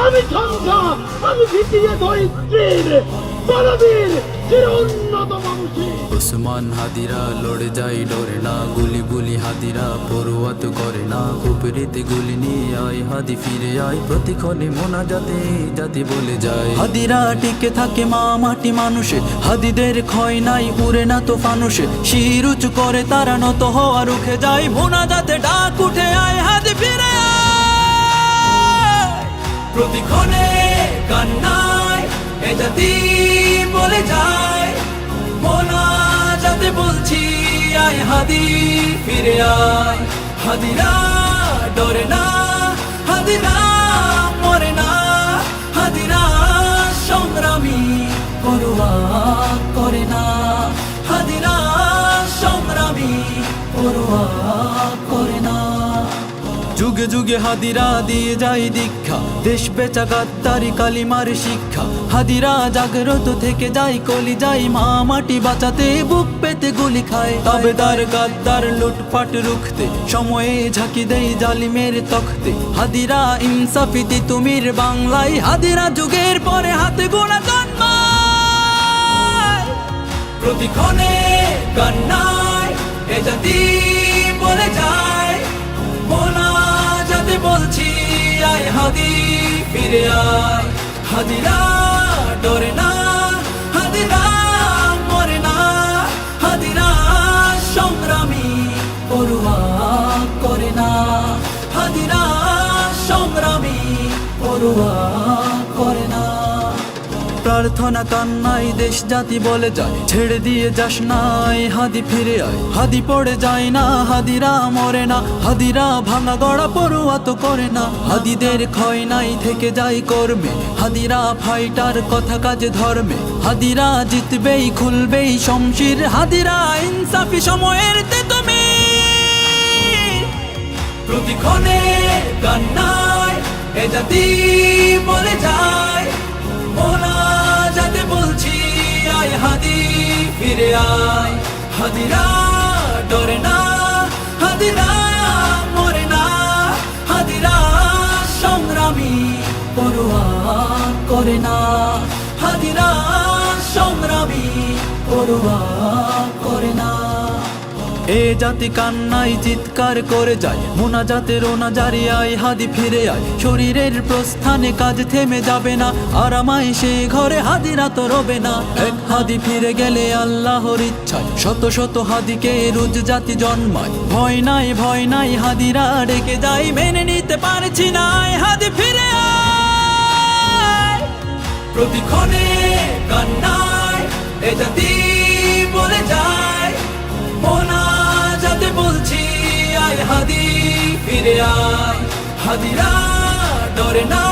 আমি ঝঞ্ঝা, আমি ভিটিয়ে ধরিত্রীর বলবীর চির উন্নত মানুষী। ওসমান হাদিরা লড়ে যায় ডরে না, গুলি গুলি হাদিরা পড়ুয়াত করে না। উপরিতে গুলি নিয়ে আয় হাদি ফিরে আয়, প্রতিক্ষণে মোনাজাতে জাতি বলে যায়। হাদিরা টিকে থাকে মা মাটি মানুষে, হাদিদের ক্ষয় নাই উড়ে না তো ফানুষে। শির উঁচু করে তারা নত হওয়া রুখে যায়, মোনাজাতে ডাক উঠে আয় হাদি ফিরে আয়। প্রতিক্ষণে কান্নায় এ জাতি বলে যায়, মোনাজাতে বলছি আয় হাদি ফিরে আয়। হাদিরা ডরে না, হাদিরা মরে না, হাদিরা সংগ্রামী পরোয়া করে না, হাদিরা সংগ্রামী পরোয়া করে না। যুগে যুগে হাদিরা দিয়ে যায় দীক্ষা, দেশ বেচা গাদ্দারি কালিমার শিক্ষা। হাদিরা জাগ্রত থেকে যায় কলি যায়, মা মাটি বাঁচাতে বুক পেতে গুলি খায়। তাবেদার গাদ্দার লুটপাট রুখতে সময়ে ঝাঁকি দেয় জালিমের তখতে। হাদিরা ইনসাফিতি তুমির বাংলায়, হাদিরা যুগের পরে হাতে গোনা জন্মায়। প্রতিক্ষণে কান্নায় এ জাতি বলে যায়, মোনাজাতে বলছি আয় হাদি ফিরে আয়। হাদিরা ডরে না, হাদিরা মরে না, হাদিরা সংগ্রামী পরোয়া করে না, হাদিরা সংগ্রামী পরোয়া করে না। প্রার্থনা কান্নাই দেশ জাতি বলে যায়, ছেড়ে দিয়ে যাস নাই হাদি ফিরে আয়। হাদি পড়ে যায় না, হাদিরা মরে না, হাদিরা ভাঙা গড়া পড়ুয়া তো করে না। হাদিদের ক্ষয় নাই থেকে যায় কর্মে, হাদিরা ফাইটার কথা কাজে ধর্মে। হাদিরা জিতবেই খুলবেই শমশির, হাদিরা ইনসাফি সময়ের তুমি। প্রতিক্ষণে কান্নায় এ জাতি বলে যায়, মোনাজাতে বলছি আয় হাদি ফিরে আয়। হাদিরা ডরে না, হাদিরা মরে না, হাদিরা সংগ্রামী পরোয়া করে না, হাদিরা সংগ্রামী পরোয়া করে না। এ জাতি কান্নাই চিৎকার করে যায়, মোনাজাতে রোনা জারি আয় হাদি ফিরে আয়। শরীরের প্রস্থানে কাজ থেমে যাবে না, আরামাই সে ঘরে হাদিরা তো রবে না। এক হাদি ফিরে গেলে আল্লাহর ইচ্ছায় শত শত হাদিকে রোজ জাতি জন্মায়। ভয় নাই হাদিরা ডেকে যায়, মেনে নিতে পারছি না আয় হাদি ফিরে আয়। প্রতিক্ষণে কান্নায় এ জাতি বলে যায়, মোনাজাতে বলছি আয় হাদি ফিরে আয়। হাদিরা ডরে না,